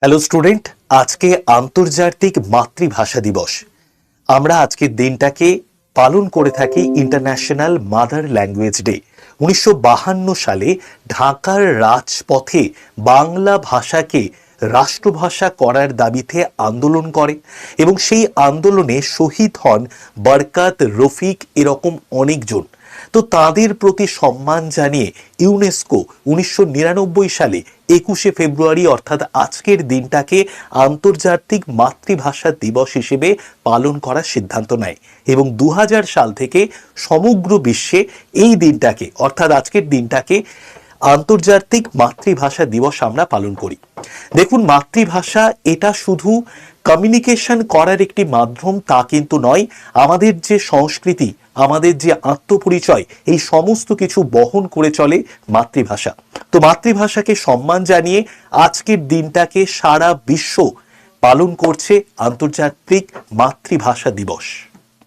Hello student, আজকে আন্তর্জাতিক মাতৃভাষা দিবস। আমরা আজকের দিনটাকে পালন করে থাকি ইন্টারন্যাশনাল মাদার ল্যাঙ্গুয়েজ ডে। 1952 সালে ঢাকার রাজপথে বাংলা ভাষাকে রাষ্ট্রভাষা করার দাবিতে আন্দোলন করে এবং সেই আন্দোলনে শহীদ হন বরকাত, রফিক, এরকম অনেকজন। তো তাদের প্রতি সম্মান জানিয়ে ইউনেস্কো 1999 সালে 21শে ফেব্রুয়ারি অর্থাৎ আজকের দিনটাকে আন্তর্জাতিক মাতৃভাষা দিবস হিসেবে পালন করার সিদ্ধান্ত নেয় এবং 2000 সাল থেকে সমগ্র বিশ্বে এই দিনটাকে অর্থাৎ আজকের দিনটাকে আন্তর্জাতিক মাতৃভাষা দিবস আমরা পালন করি। দেখুন, মাতৃভাষা এটা শুধু কমিউনিকেশন করার একটি মাধ্যম তা কিন্তু নয়। আমাদের যে সংস্কৃতি, আমাদের যে আত্মপরিচয়, এই সমস্ত কিছু বহন করে চলে মাতৃভাষা। তো মাতৃভাষাকে সম্মান জানিয়ে আজকের দিনটাকে সারা বিশ্ব পালন করছে আন্তর্জাতিক মাতৃভাষা দিবস।